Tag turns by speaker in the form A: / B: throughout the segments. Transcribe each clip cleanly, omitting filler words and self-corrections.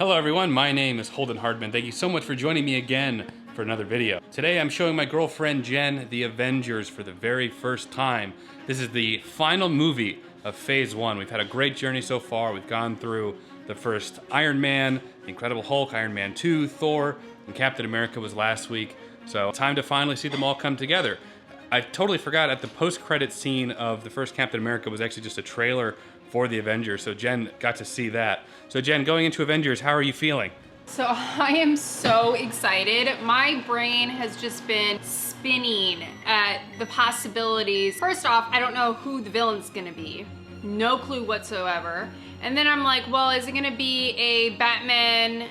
A: Hello everyone, my name is Holden Hardman. Thank you so much for joining me again for another video. Today I'm showing my girlfriend Jen the Avengers for the very first time. This is the final movie of Phase 1. We've had a great journey so far. We've gone through the first Iron Man, the Incredible Hulk, Iron Man 2, Thor, and Captain America was last week. So time to finally see them all come together. I totally forgot at the post-credit scene of the first Captain America was actually just a trailer for the Avengers, so Jen got to see that. So Jen, going into Avengers, how are you feeling?
B: So I am so excited. My brain has just been spinning at the possibilities. First off, I don't know who the villain's gonna be. No clue whatsoever. And then I'm like, well, is it gonna be a Batman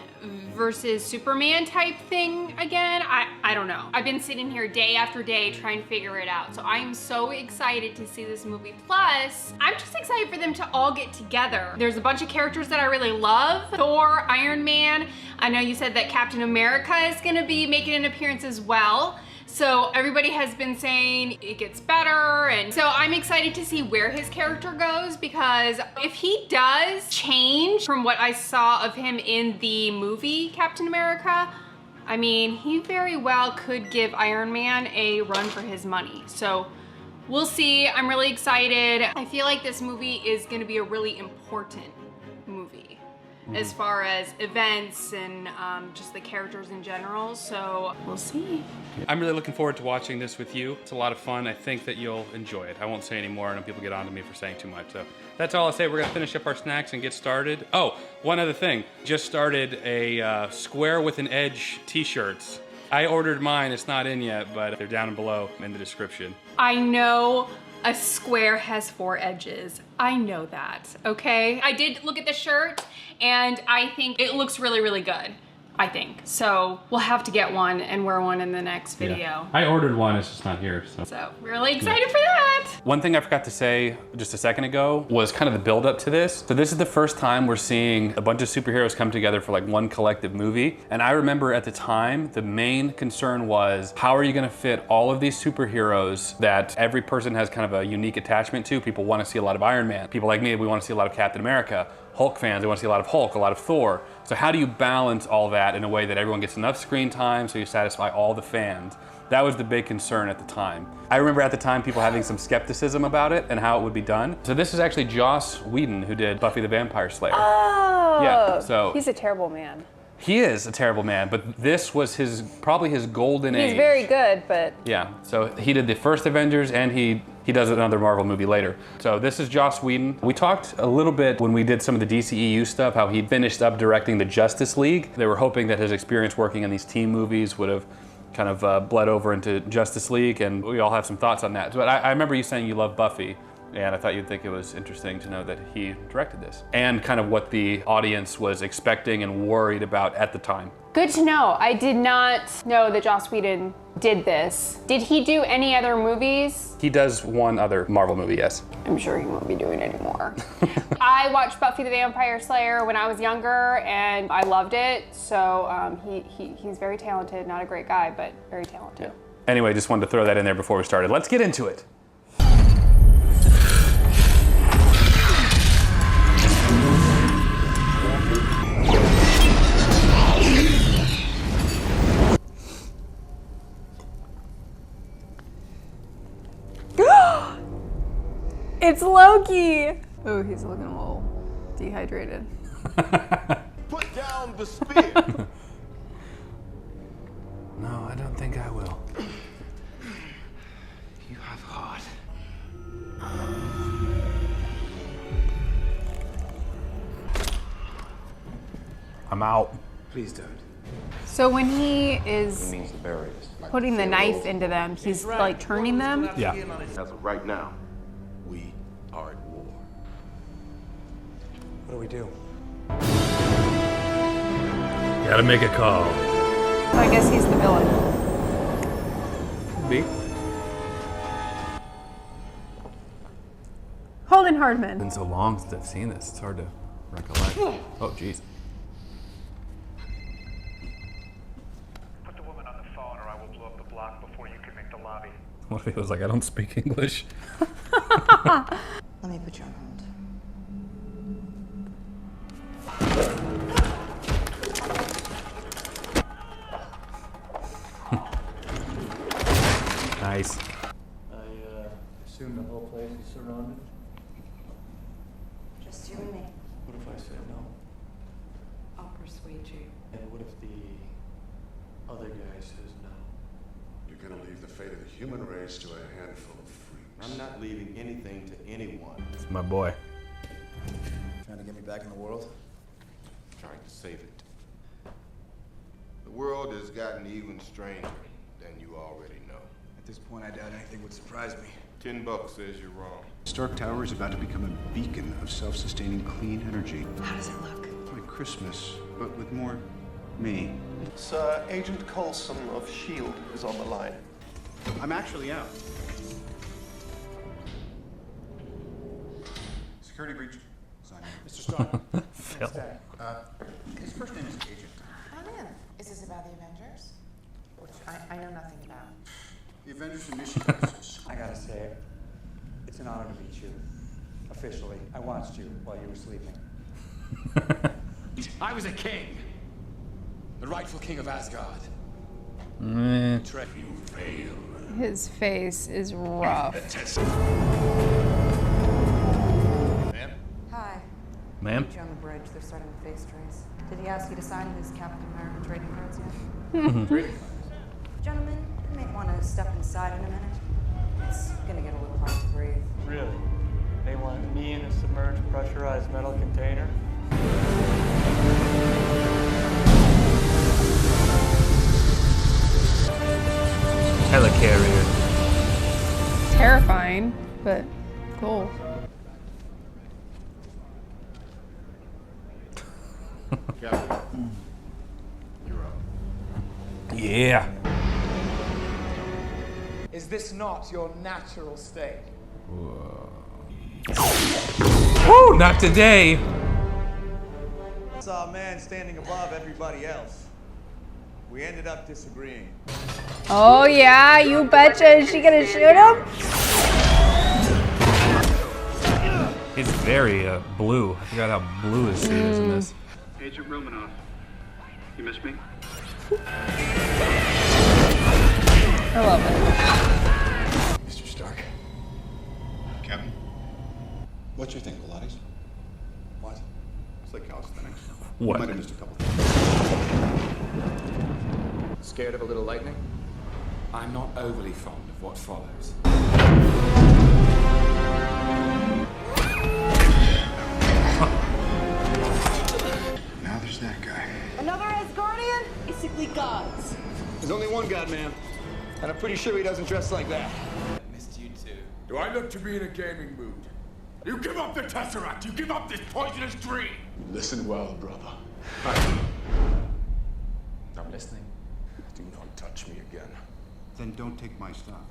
B: versus Superman type thing again? I don't know. I've been sitting here day after day trying to figure it out. So I'm so excited to see this movie. Plus, I'm just excited for them to all get together. There's a bunch of characters that I really love. Thor, Iron Man. I know you said that Captain America is gonna be making an appearance as well. So everybody has been saying it gets better, and so I'm excited to see where his character goes, because if he does change from what I saw of him in the movie Captain America, I mean, he very well could give Iron Man a run for his money. So we'll see. I'm really excited. I feel like this movie is gonna be a really important movie as far as events and just the characters in general, so we'll see.
A: I'm really looking forward to watching this with you. It's a lot of fun. I think that you'll enjoy it. I won't say any more. I know people get on to me for saying too much, so that's all I'll say. We're gonna finish up our snacks and get started. Oh, one other thing. Just started a Square with an Edge t-shirts. I ordered mine. It's not in yet, but they're down below in the description.
B: I know a square has 4 edges. I know that, okay? I did look at the shirt and I think it looks really, really good. I think. So we'll have to get one and wear one in the next video.
A: Yeah. I ordered one, it's just not here.
B: So we're really excited for that.
A: One thing I forgot to say just a second ago was kind of the build up to this. So this is the first time we're seeing a bunch of superheroes come together for like one collective movie. And I remember at the time, the main concern was, how are you gonna fit all of these superheroes that every person has kind of a unique attachment to? People wanna see a lot of Iron Man. People like me, we wanna see a lot of Captain America. Hulk fans, they want to see a lot of Hulk, a lot of Thor. So how do you balance all that in a way that everyone gets enough screen time so you satisfy all the fans? That was the big concern at the time. I remember at the time people having some skepticism about it and how it would be done. So this is actually Joss Whedon who did Buffy the Vampire Slayer.
C: Oh,
A: yeah, so
C: he's a terrible man.
A: He is a terrible man, but this was probably his golden age.
C: He's very good, but...
A: Yeah, so he did the first Avengers and he does another Marvel movie later. So this is Joss Whedon. We talked a little bit when we did some of the DCEU stuff, how he finished up directing the Justice League. They were hoping that his experience working on these team movies would have kind of bled over into Justice League, and we all have some thoughts on that. But I remember you saying you love Buffy, and I thought you'd think it was interesting to know that he directed this, and kind of what the audience was expecting and worried about at the time.
C: Good to know. I did not know that Joss Whedon did this. Did he do any other movies?
A: He does one other Marvel movie, yes.
C: I'm sure he won't be doing any more. I watched Buffy the Vampire Slayer when I was younger, and I loved it. So he's very talented. Not a great guy, but very talented.
A: Yeah. Anyway, just wanted to throw that in there before we started. Let's get into it.
C: It's Loki! Oh, he's looking a little dehydrated.
D: Put down the spear!
A: No, I don't think I will.
D: You have heart.
A: I'm out.
D: Please don't.
C: So when he is
D: He means the barriers.
C: putting the knife into them, he's like turning them?
A: Yeah.
D: As of right now, we are at war.
E: What do we do?
A: Gotta make a call.
C: So I guess he's the villain.
A: B?
C: Holden Hardman.
A: Been so long since I've seen this, it's hard to recollect. Oh, jeez.
F: Put the woman on the phone or I will blow up the block before you can make the lobby.
A: What if he was like, I don't speak English?
G: Let me put you on hold.
A: Nice.
E: I assume the whole place is surrounded.
G: Just you and me.
E: What if I say no?
G: I'll persuade you.
E: And what if the other guy says no?
D: You're gonna leave the fate of the human race to a handful of freaks.
H: I'm not leaving anything to anyone.
A: It's my boy.
I: Trying to get me back in the world?
H: Trying to save it. The world has gotten even stranger than you already know.
I: At this point, I doubt anything would surprise me.
H: $10 says you're wrong.
J: Stark Tower is about to become a beacon of self-sustaining clean energy.
G: How does it look?
J: Like Christmas, but with more me.
K: Sir, Agent Coulson of S.H.I.E.L.D. is on the line.
J: I'm actually out. Security breach. Sign in.
I: Mr. Stark.
A: Phil.
J: His first name is Agent.
G: Come in. Is this about the Avengers? Which I know nothing about.
J: The Avengers initiated this.
I: I gotta say, it's an honor to meet you. Officially, I watched you while you were sleeping.
J: I was a king. The rightful king of Asgard.
A: Mm.
J: You fail.
C: His face is rough.
H: Ma'am?
G: Hi.
A: Ma'am?
G: Meet you on the bridge. They're starting the Phase trace. Did he ask you to sign his Captain America trading cards yet?
H: Trading cards.
G: Gentlemen, you may want to step inside in a minute. It's gonna get a little hard to breathe.
E: Really? They want me in a submerged, pressurized metal container?
A: Helicarrier.
C: Terrifying, but cool.
H: Captain, you're up.
A: Yeah.
I: Is this not your natural state?
A: Woo, not today.
I: I saw a man standing above everybody else. We ended up disagreeing.
C: Oh yeah, you betcha. Is she gonna shoot him?
A: He's very blue. I forgot how blue his suit is in this.
F: Agent Romanoff, you miss me?
C: I love it.
J: Mr. Stark. Captain. What's your thing, Pilates? What?
H: It's like calisthenics.
A: What?
J: Might have missed a couple.
I: Scared of a little lightning?
J: I'm not overly fond of what follows. Now there's that guy.
G: Another Asgardian? Basically gods.
I: There's only one God, ma'am. And I'm pretty sure he doesn't dress like that.
H: Missed you too.
J: Do I look to be in a gaming mood? You give up the Tesseract! You give up this poisonous dream! Listen well, brother.
I: I'm listening.
J: Do not touch me again. Then don't take my stuff.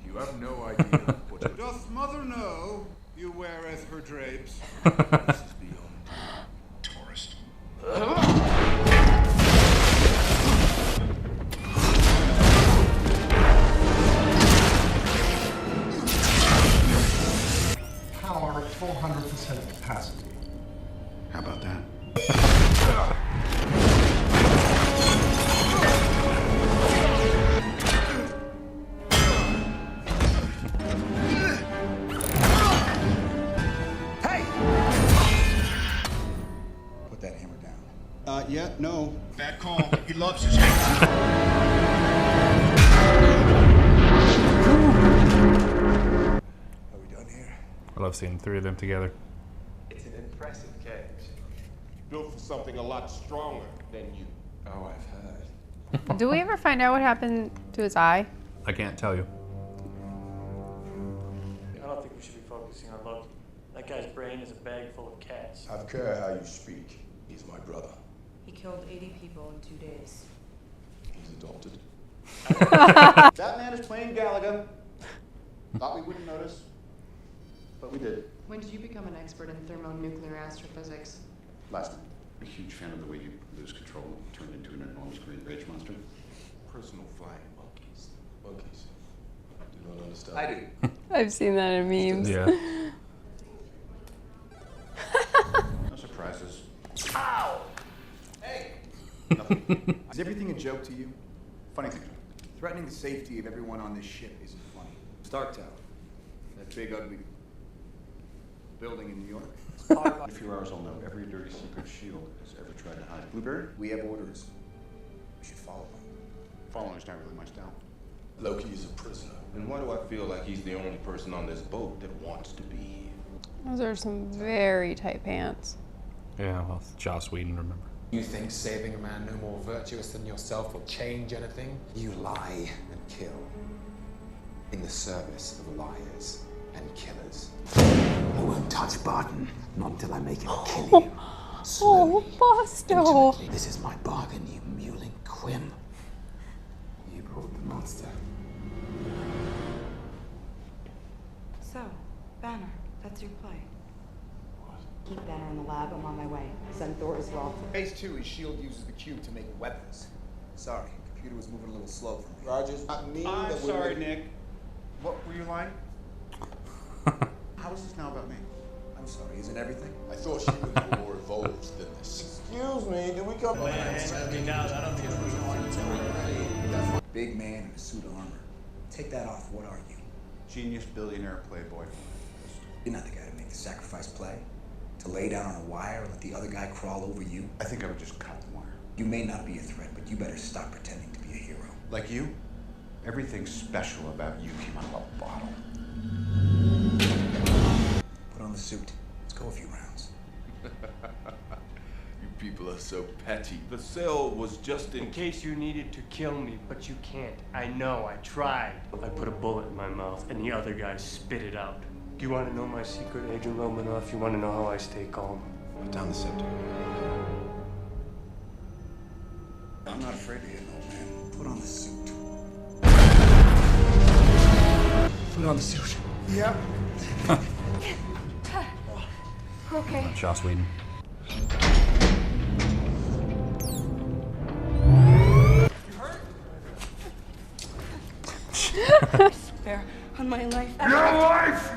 H: You have no idea what it
J: Doth mother know you weareth her drapes?
H: is beyond
J: Tourist.
K: Power at 400% capacity.
J: How about that? Put that hammer down. Yeah, no. Bad call. He loves his hammer. Are we done here?
A: I love seeing three of them together.
E: It's an impressive cage.
H: built for something a lot stronger than you.
J: Oh, I've heard.
C: Do we ever find out what happened to his eye?
A: I can't tell you.
E: I don't think we should be focusing on Loki. That guy's brain is a bag full of cats.
J: I care how you speak. He's my brother.
G: He killed 80 people in 2 days.
J: He's adopted.
I: That man is playing Galaga. Thought we wouldn't notice, but we did.
G: When did you become an expert in thermonuclear astrophysics?
J: Last night. A huge fan of the way you lose control, turned into an enormous green rage monster.
H: Personal flying monkeys.
J: Monkeys. Do not understand.
I: I do.
C: I've seen that in memes.
A: Yeah.
J: No surprises.
I: Ow! Hey! Nothing. Is everything a joke to you? Funny thing. Threatening the safety of everyone on this ship isn't funny. Stark Tower. That big, ugly building in New York.
K: In a few hours, I'll know every dirty secret S.H.I.E.L.D. has ever tried to hide.
I: Blueberry, we have orders. We should follow them. Following's not really much down.
D: Loki is a prisoner.
H: And why do I feel like he's the only person on this boat that wants to be here?
C: Those are some very tight pants.
A: Yeah, well, Joss Whedon, remember.
L: You think saving a man no more virtuous than yourself will change anything? You lie and kill in the service of liars and killers. I won't touch Barton, not until I make him kill you.
C: Oh, Busto!
L: Intimately. This is my bargain, you mewling quim. You brought the monster.
G: So, Banner, that's your play. Keep Banner in the lab. I'm on my way. Send Thor as well.
I: Phase 2 is S.H.I.E.L.D. uses the cube to make weapons. Sorry, computer was moving a little slow for me.
H: Rogers, I mean
I: I'm
H: that
I: sorry, Nick. What were you lying? How is this now about me? I'm sorry, isn't everything?
D: I thought she was more evolved than this.
H: Excuse me, did we come?
I: Big man in a suit of armor. Take that off, what are you? Genius, billionaire, playboy. You're not the guy to make the sacrifice play. To lay down on a wire and let the other guy crawl over you. I think I would just cut the wire. You may not be a threat, but you better stop pretending to be a hero. Like you? Everything special about you came out of a bottle. Put on the suit. Let's go a few rounds.
H: You people are so petty. The cell was just
E: In case you needed to kill me, but you can't. I know, I tried. I put a bullet in my mouth and the other guy spit it out. Do you want to know my secret, Agent Romanoff? You want to know how I stay calm?
I: Put down the scepter. I'm not afraid to hit an old man. Put on the suit. Put on the suit. Yep.
C: Okay.
A: Joss Whedon.
G: I swear on my life.
J: Your life!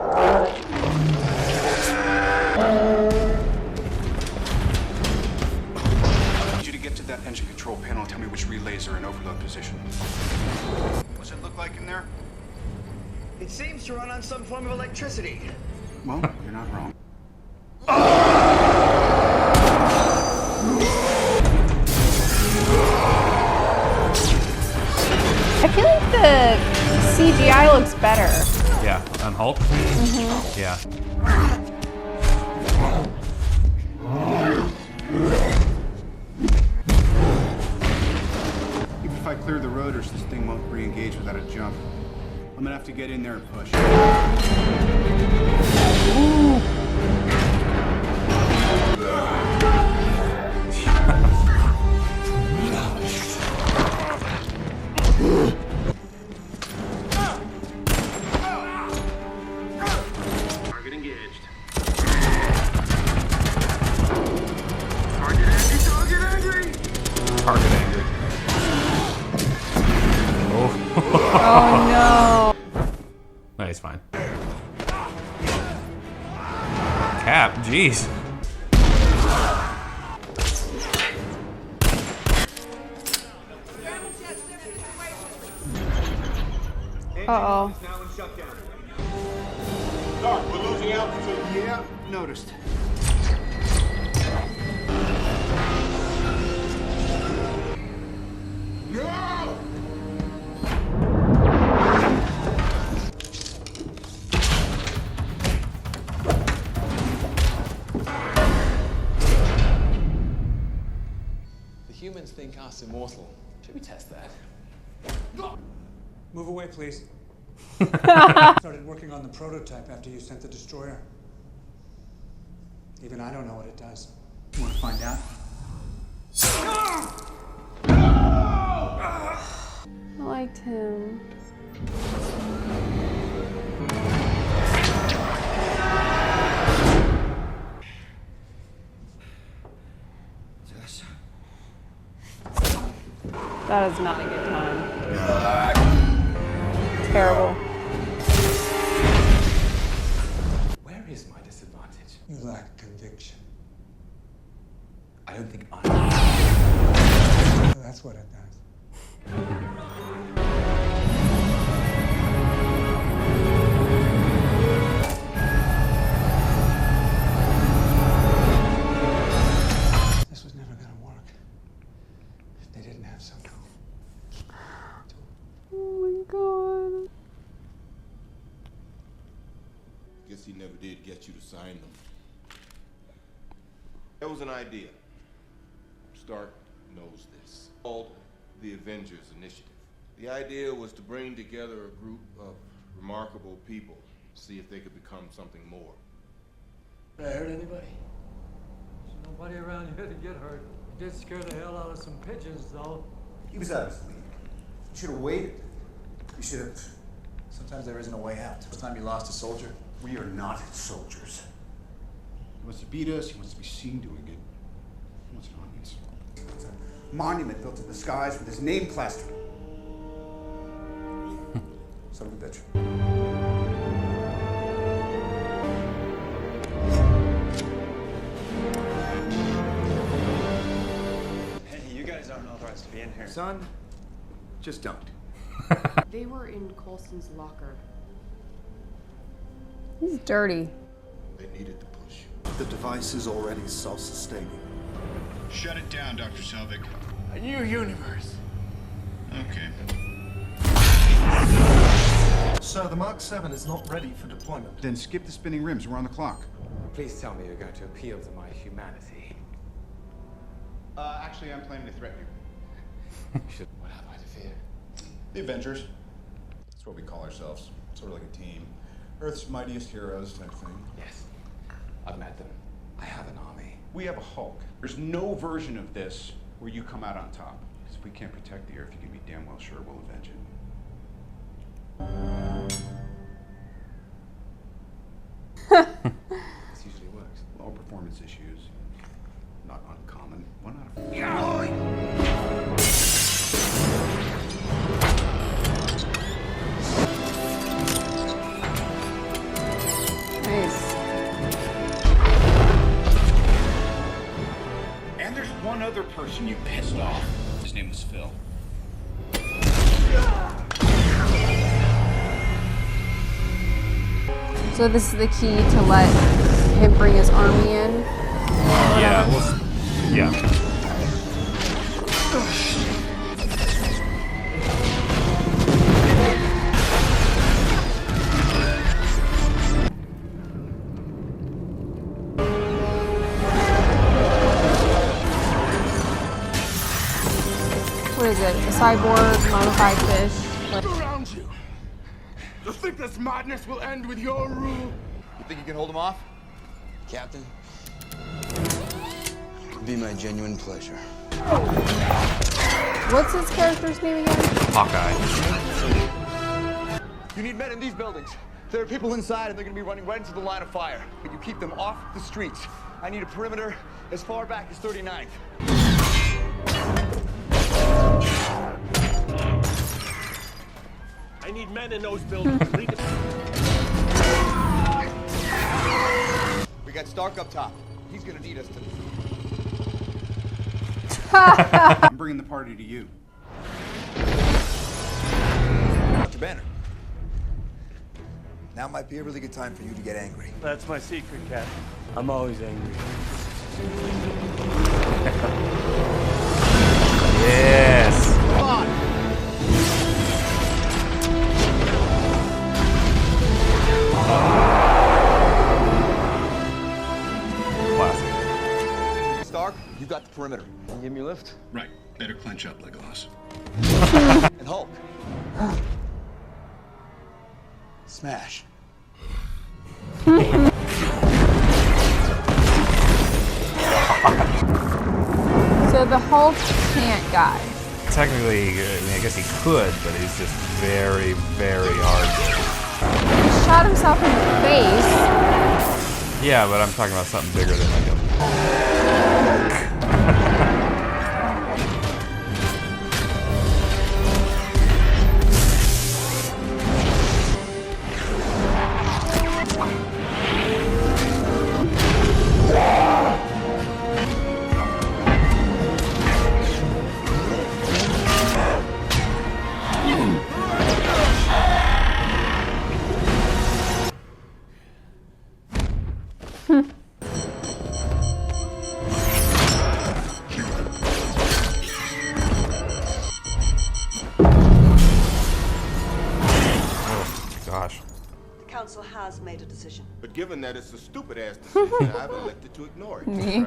I: I need you to get to that engine control panel and tell me which relays are in overload position. What's it look like in there?
K: It seems to run on some form of electricity.
I: Well, you're not wrong.
C: I feel like the CGI looks better.
A: Yeah, on Hulk? Yeah.
I: Even if I clear the rotors, this thing won't re-engage without a jump. I'm gonna have to get in there and push.
F: Target engaged.
A: Target angry. Oh.
C: Oh no.
A: No, he's fine. Cap, jeez.
C: Uh-oh.
H: Dark, we're losing altitude.
I: Yeah, noticed.
H: No!
L: The humans think us immortal. Should we test that?
K: Move away, please. Started working on the prototype after you sent the destroyer. Even I don't know what it does.
I: You wanna find out?
C: I liked him. That is not a good time. Terrible.
L: Where is my disadvantage?
K: You lack conviction.
I: I don't think
K: That's what it does. This was never gonna work if they didn't have some.
C: Oh my god.
H: Guess he never did get you to sign them. That was an idea. Stark knows this. Called the Avengers Initiative. The idea was to bring together a group of remarkable people, see if they could become something more.
E: Did I hurt anybody?
M: There's nobody around here to get hurt. You did scare the hell out of some pigeons, though.
I: He was out of his league. You should have waited. You should have. Sometimes there isn't a way out. It's time you lost a soldier.
J: We are not soldiers. He wants to beat us. He wants to be seen doing it. He wants an audience.
I: It's a monument built in the skies with his name plastered. Son of a bitch.
N: Hey, you guys aren't authorized to be in here.
J: Son, just don't.
O: They were in Coulson's locker.
C: He's dirty.
H: They needed to push.
D: The device is already self-sustaining.
P: Shut it down, Dr. Selvig.
J: A new universe.
P: Okay.
D: Sir, the Mark 7 is not ready for deployment.
J: Then skip the spinning rims. We're on the clock.
L: Please tell me you're going to appeal to my humanity.
J: Actually, I'm planning to threaten you.
L: What have I to fear?
J: The Avengers. That's what we call ourselves. Sort of like a team. Earth's mightiest heroes type thing.
L: Yes, I've met them. I have an army.
J: We have a Hulk. There's no version of this where you come out on top. Because if we can't protect the Earth, you can be damn well sure we'll avenge it.
L: This usually works.
J: Low performance issues. Not uncommon. One out of
C: Nice.
P: And there's one other person you pissed off. His name was Phil.
C: So this is the key to let him bring his army in?
A: Yeah, well, yeah.
C: What is it? A cyborg, modified fish?
J: around you. You think this madness will end with your rule?
N: You think you can hold him off? Captain? It'd be my genuine pleasure.
C: What's his character's name again?
A: Hawkeye.
N: You need men in these buildings. There are people inside and they're gonna be running right into the line of fire. But you keep them off the streets. I need a perimeter as far back as 39th.
E: I need men in those buildings.
N: We got Stark up top. He's gonna need us to.
J: I'm bringing the party to you.
N: Dr. Banner. Now might be a really good time for you to get angry.
E: That's my secret, Cap. I'm always angry.
A: Yes.
N: Come on.
A: Classic.
N: Stark, you got the perimeter. Can you give me a lift?
P: Right. Better clench up, Legolas.
N: And Hulk. Smash.
C: So the Hulk can't die.
A: Technically, I mean, I guess he could, but he's just very, very hard.
C: He shot himself in the face.
A: Yeah, but I'm talking about something bigger than like a...
G: made a decision.
H: But given that it's a stupid-ass decision, I've elected to ignore it.
C: Me.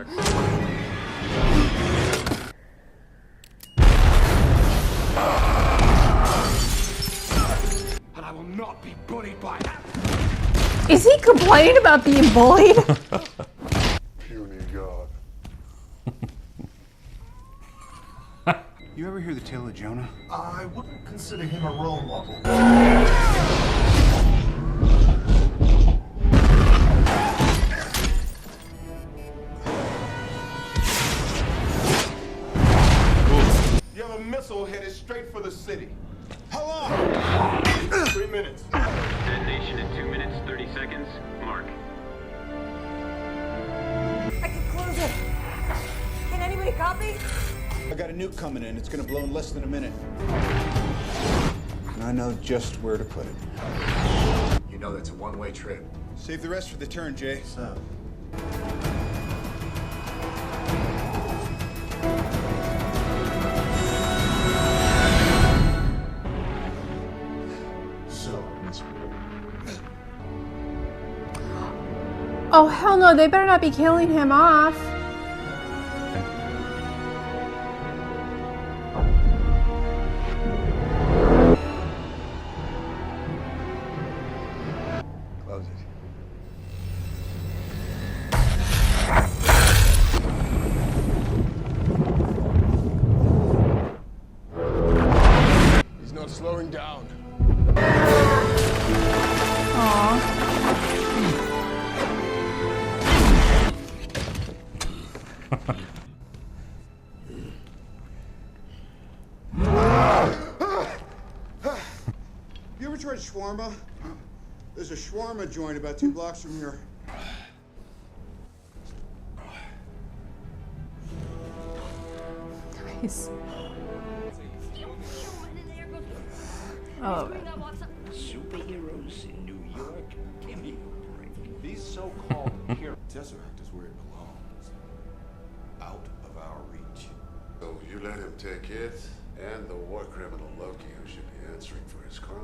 J: And I will not be bullied by that.
C: Is he complaining about being bullied?
D: Puny God.
I: You ever hear the tale of Jonah?
D: I wouldn't consider him a role model.
H: You have a missile headed straight for the city. How long? 3 minutes.
Q: Detonation in 2 minutes, 30 seconds. Mark.
G: I can close it. Can anybody copy?
I: I got a nuke coming in. It's gonna blow in less than a minute. And I know just where to put it.
D: You know that's a one-way trip.
I: Save the rest for the turn, Jay.
D: So.
C: Oh, hell no, they better not be killing him off.
I: Close it.
J: He's not slowing down.
I: You ever tried shawarma? There's a shawarma joint about 2 blocks from here.
C: Nice. Oh,
P: Superheroes in New York? Give me a break. These so-called heroes.
H: Tesseract is where it belongs. Out of our reach.
D: So you let him take it, and the war criminal Loki, who should be answering for his crime.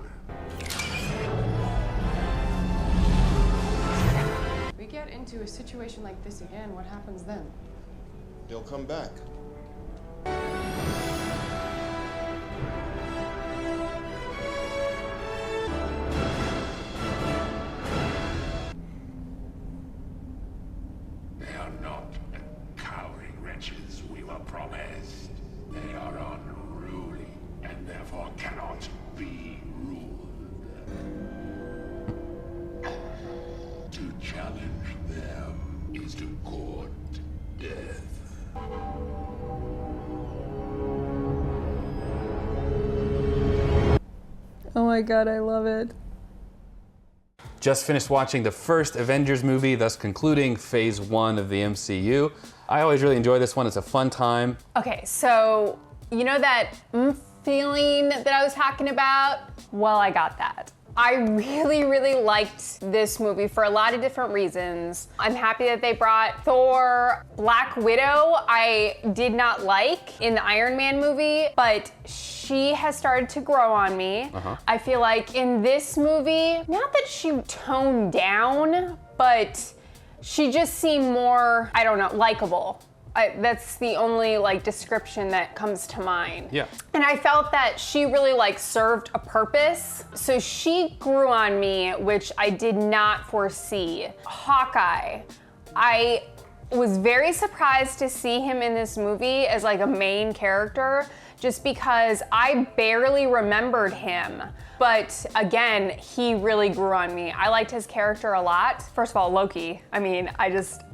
O: We get into a situation like this again, what happens then?
H: They'll come back.
J: They are not the cowering wretches we were promised. They are unruly, and therefore cannot be ruled. To challenge them is to court death.
C: oh my god, I love it.
A: Just finished watching the first Avengers movie, thus concluding Phase 1 of the MCU. I always really enjoy this one. It's a fun time.
C: Okay, so you know that feeling that I was talking about? Well, I got that. I really, really liked this movie for a lot of different reasons. I'm happy that they brought Thor. Black Widow, I did not like in the Iron Man movie, but she has started to grow on me. I feel like in this movie, not that she toned down, but she just seemed more, I don't know, likable. That's the only description that comes to mind.
A: Yeah.
C: And I felt that she really served a purpose. So she grew on me, which I did not foresee. Hawkeye, I was very surprised to see him in this movie as a main character, just because I barely remembered him. But again, he really grew on me. I liked his character a lot. First of all, Loki. I mean,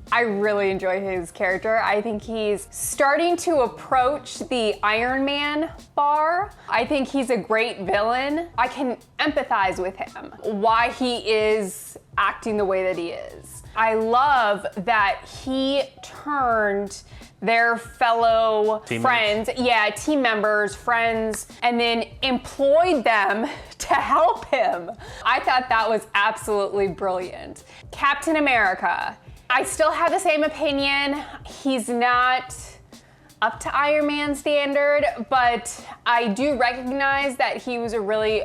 C: I really enjoy his character. I think he's starting to approach the Iron Man bar. I think he's a great villain. I can empathize with him, why he is acting the way that he is. I love that he turned their fellow friends, team members, friends, and then employed them to help him. I thought that was absolutely brilliant. Captain America, I still have the same opinion. He's not up to Iron Man standard, but I do recognize that he was a really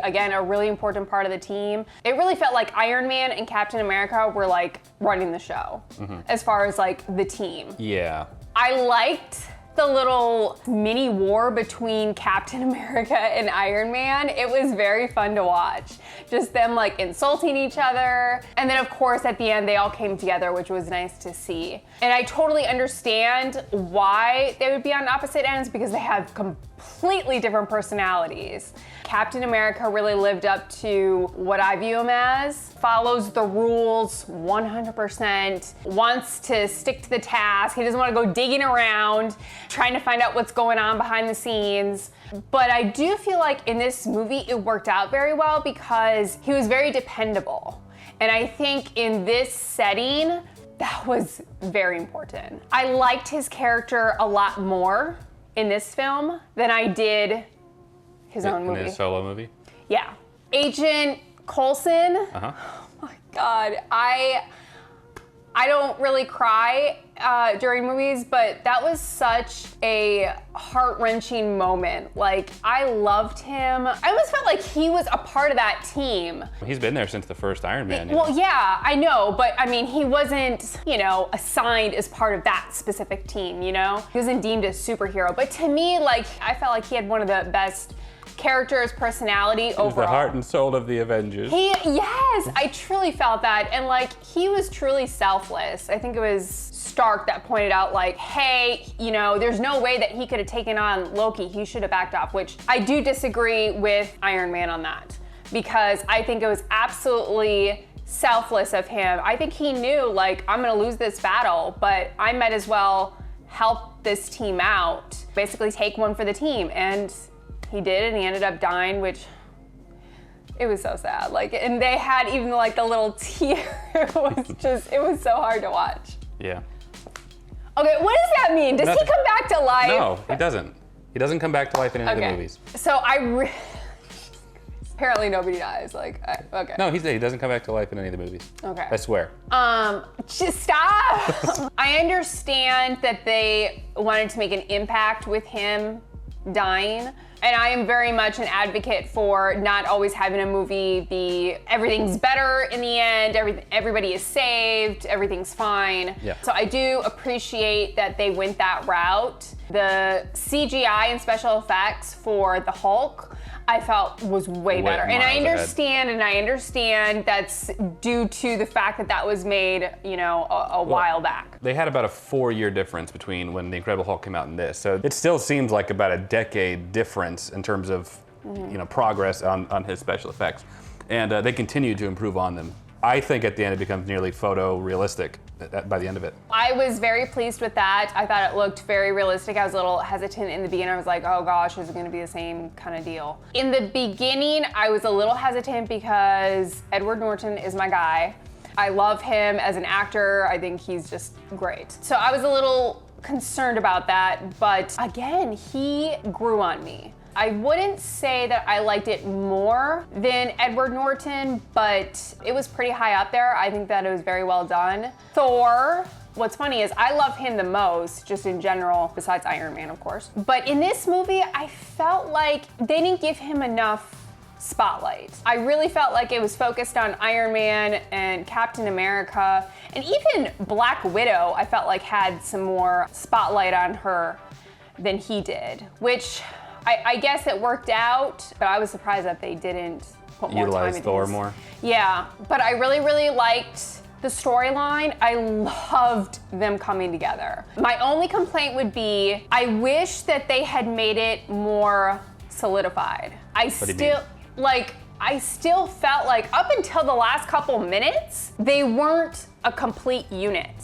C: important part of the team. It really felt like Iron Man and Captain America were like running the show as far as like the team.
A: Yeah.
C: I liked the little mini war between Captain America and Iron Man. It was very fun to watch. Just them like insulting each other. And then of course at the end they all came together, which was nice to see. And I totally understand why they would be on opposite ends because they have completely different personalities. Captain America really lived up to what I view him as, follows the rules 100%, wants to stick to the task. He doesn't want to go digging around, trying to find out what's going on behind the scenes. But I do feel like in this movie, it worked out very well because he was very dependable. And I think in this setting, that was very important. I liked his character a lot more in this film than I did his own movie.
A: In his solo movie?
C: Yeah. Agent Coulson.
A: Uh-huh.
C: Oh my God. I don't really cry during movies, but that was such a heart-wrenching moment. Like, I loved him. I almost felt like he was a part of that team.
A: He's been there since the first Iron Man.
C: Well, yeah, I know, but I mean, he wasn't, assigned as part of that specific team, He wasn't deemed a superhero. But to me, like, I felt like he had one of the best characters, personality overall.
A: He's the heart and soul of the Avengers.
C: Yes, I truly felt that. And like, he was truly selfless. I think it was Stark that pointed out like, hey, there's no way that he could have taken on Loki. He should have backed off, which I do disagree with Iron Man on that because I think it was absolutely selfless of him. I think he knew like, I'm gonna lose this battle, but I might as well help this team out, basically take one for the team. And he did, and he ended up dying, which it was so sad. Like, and they had even like the little tear. It was so hard to watch.
A: Yeah.
C: Okay, what does that mean? Does he come back to life?
A: No, he doesn't. He doesn't come back to life in any of the movies.
C: So apparently nobody dies. Like, okay.
A: No, he doesn't come back to life in any of the movies.
C: Okay.
A: I swear.
C: Just stop. I understand that they wanted to make an impact with him dying. And I am very much an advocate for not always having a movie be everything's better in the end, everybody is saved, everything's fine.
A: Yeah.
C: So I do appreciate that they went that route. The CGI and special effects for the Hulk, I felt was way better. And I understand that's due to the fact that that was made, a while back.
A: They had about a 4-year difference between when The Incredible Hulk came out and this. So it still seems like about a decade difference in terms of, progress on his special effects. And they continue to improve on them. I think at the end it becomes nearly photorealistic by the end of it.
C: I was very pleased with that. I thought it looked very realistic. I was a little hesitant in the beginning. I was like, oh gosh, is it gonna be the same kind of deal? In the beginning, I was a little hesitant because Edward Norton is my guy. I love him as an actor. I think he's just great. So I was a little concerned about that, but again, he grew on me. I wouldn't say that I liked it more than Edward Norton, but it was pretty high up there. I think that it was very well done. Thor, what's funny is I love him the most, just in general, besides Iron Man, of course. But in this movie, I felt like they didn't give him enough spotlight. I really felt like it was focused on Iron Man and Captain America, and even Black Widow, I felt like had some more spotlight on her than he did, which I guess it worked out, but I was surprised that they didn't put more time into
A: Thor more.
C: Yeah, but I really, really liked the storyline. I loved them coming together. My only complaint would be, I wish that they had made it more solidified. I still felt like up until the last couple minutes, they weren't a complete unit.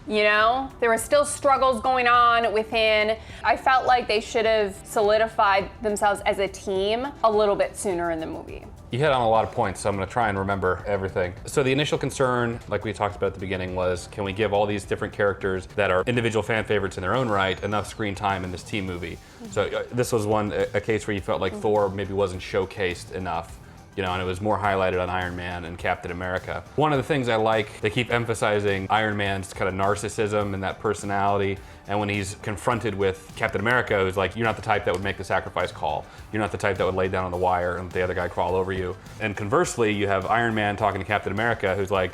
C: There were still struggles going on within. I felt like they should have solidified themselves as a team a little bit sooner in the movie.
A: You hit on a lot of points, so I'm gonna try and remember everything. So the initial concern, like we talked about at the beginning, was can we give all these different characters that are individual fan favorites in their own right enough screen time in this team movie? So this was a case where you felt like Thor maybe wasn't showcased enough. You know, and it was more highlighted on Iron Man and Captain America. One of the things I like, they keep emphasizing Iron Man's kind of narcissism and that personality. And when he's confronted with Captain America, who's like, you're not the type that would make the sacrifice call. You're not the type that would lay down on the wire and let the other guy crawl over you. And conversely, you have Iron Man talking to Captain America, who's like,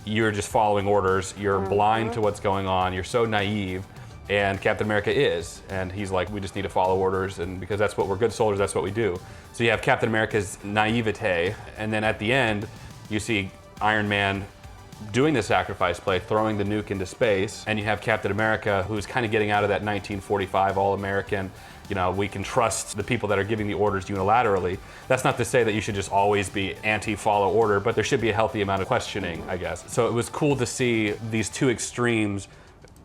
A: you're just following orders. You're blind to what's going on. You're so naive. And Captain America is. And he's like, we just need to follow orders. And because that's what we're good soldiers, that's what we do. So you have Captain America's naivete. And then at the end, you see Iron Man doing the sacrifice play, throwing the nuke into space, and you have Captain America who's kind of getting out of that 1945 all-American, you know, we can trust the people that are giving the orders unilaterally. That's not to say that you should just always be anti-follow order, but there should be a healthy amount of questioning, I guess. So it was cool to see these two extremes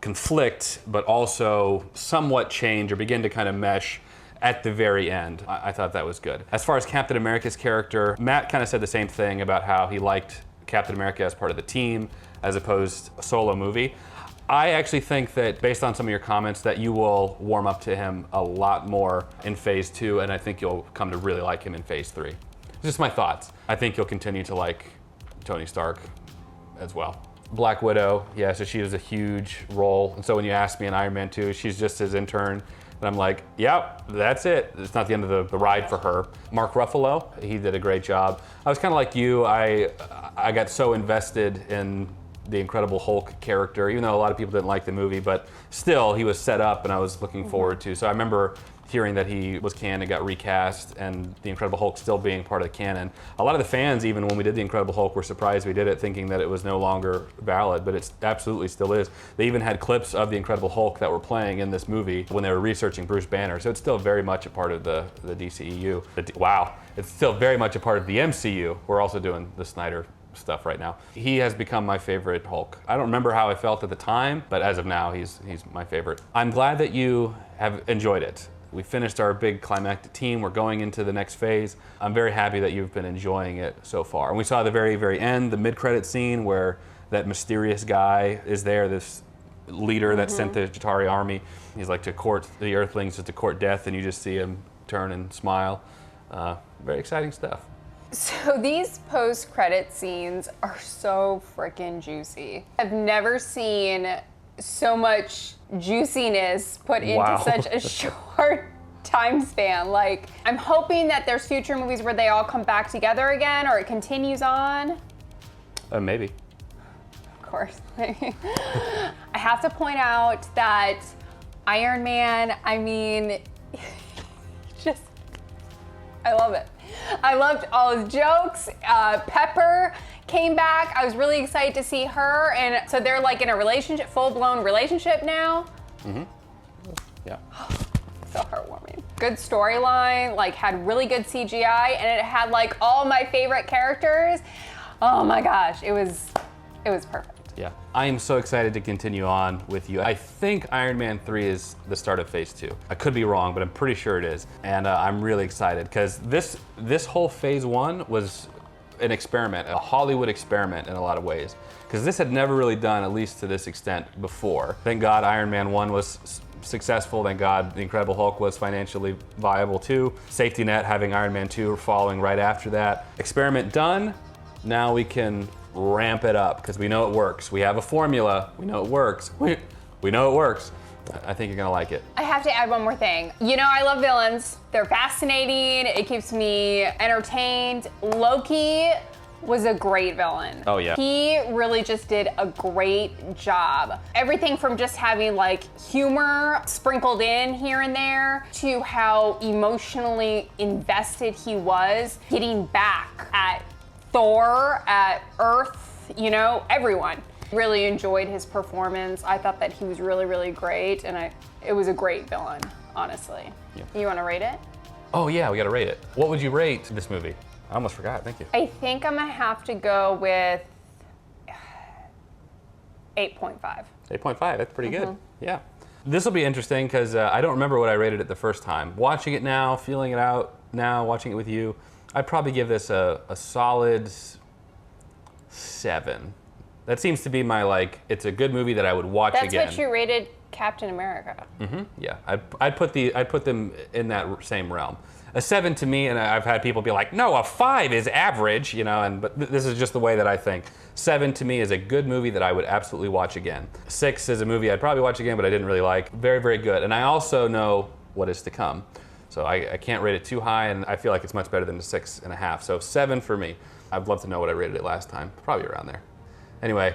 A: conflict, but also somewhat change or begin to kind of mesh at the very end. I thought that was good. As far as Captain America's character, Matt kind of said the same thing about how he liked Captain America as part of the team as opposed to a solo movie. I actually think that based on some of your comments that you will warm up to him a lot more in Phase 2, and I think you'll come to really like him in Phase 3. Just my thoughts. I think you'll continue to like Tony Stark as well. Black Widow, yeah, so she was a huge role. And so when you asked me in Iron Man 2, she's just his intern. And I'm like, yep, that's it. It's not the end of the ride for her. Mark Ruffalo, he did a great job. I was kind of like you. I got so invested in the Incredible Hulk character, even though a lot of people didn't like the movie, but still he was set up and I was looking forward to. So I remember hearing that he was canon and got recast and the Incredible Hulk still being part of the canon. A lot of the fans, even when we did the Incredible Hulk, were surprised we did it thinking that it was no longer valid, but it absolutely still is. They even had clips of the Incredible Hulk that were playing in this movie when they were researching Bruce Banner, so it's still very much a part of the DCEU. Wow, it's still very much a part of the MCU. We're also doing the Snyder stuff right now. He has become my favorite Hulk. I don't remember how I felt at the time, but as of now, he's my favorite. I'm glad that you have enjoyed it. We finished our big climactic team. We're going into the next phase. I'm very happy that you've been enjoying it so far. And we saw the very, very end, the mid-credit scene where that mysterious guy is there, this leader that sent the Chitauri army. He's like to court the Earthlings, to court death, and you just see him turn and smile. Very exciting stuff.
C: So these post-credit scenes are so freaking juicy. I've never seen so much juiciness put into such a short time span. Like, I'm hoping that there's future movies where they all come back together again or it continues on.
A: Maybe.
C: Of course. I have to point out that Iron Man, I mean, just, I love it. I loved all his jokes. Pepper came back. I was really excited to see her. And so they're like in a relationship, full-blown relationship now.
A: Yeah.
C: So heartwarming. Good storyline, like had really good CGI, and it had like all my favorite characters. Oh my gosh, it was perfect.
A: Yeah, I am so excited to continue on with you. I think Iron Man 3 is the start of Phase 2. I could be wrong, but I'm pretty sure it is. And I'm really excited because this whole Phase 1 was an experiment, a Hollywood experiment in a lot of ways. Because this had never really done, at least to this extent, before. Thank God Iron Man 1 was successful. Thank God The Incredible Hulk was financially viable too. Safety net having Iron Man 2 following right after that. Experiment done. Now we can ramp it up because we know it works. We have a formula. We know it works. We know it works. I think you're gonna like it.
C: I have to add one more thing. You know, I love villains. They're fascinating. It keeps me entertained. Loki was a great villain.
A: Oh yeah.
C: He really just did a great job. Everything from just having like humor sprinkled in here and there to how emotionally invested he was, getting back at Thor, at Earth, you know, everyone. Really enjoyed his performance. I thought that he was really, really great, and it was a great villain, honestly.
A: Yeah.
C: You want to rate it?
A: Oh yeah, we gotta rate it. What would you rate this movie? I almost forgot, thank you.
C: I think I'm gonna have to go with 8.5.
A: 8.5, that's pretty good. Yeah. This will be interesting because I don't remember what I rated it the first time. Watching it now, feeling it out now, watching it with you, I'd probably give this a solid 7. That seems to be my, like, it's a good movie that I would watch again.
C: That's what you rated Captain America.
A: Yeah, I'd put them in that same realm. A 7 to me, and I've had people be like, no, a 5 is average, you know, but this is just the way that I think. 7 to me is a good movie that I would absolutely watch again. 6 is a movie I'd probably watch again, but I didn't really like. Very, very good. And I also know what is to come. So I can't rate it too high, and I feel like it's much better than a 6.5. So 7 for me. I'd love to know what I rated it last time. Probably around there. Anyway,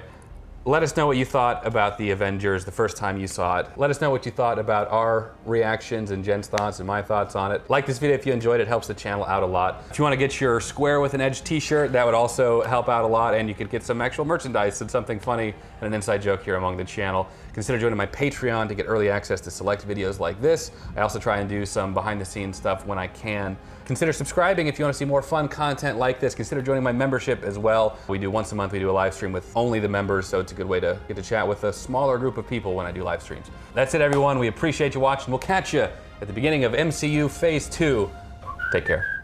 A: let us know what you thought about the Avengers the first time you saw it. Let us know what you thought about our reactions and Jen's thoughts and my thoughts on it. Like this video if you enjoyed it. It helps the channel out a lot. If you want to get your Square with an Edge t-shirt, that would also help out a lot, and you could get some actual merchandise and something funny and an inside joke here among the channel. Consider joining my Patreon to get early access to select videos like this. I also try and do some behind the scenes stuff when I can. Consider subscribing if you want to see more fun content like this. Consider joining my membership as well. We do once a month, we do a live stream with only the members, so it's a good way to get to chat with a smaller group of people when I do live streams. That's it, everyone. We appreciate you watching. We'll catch you at the beginning of MCU Phase 2. Take care.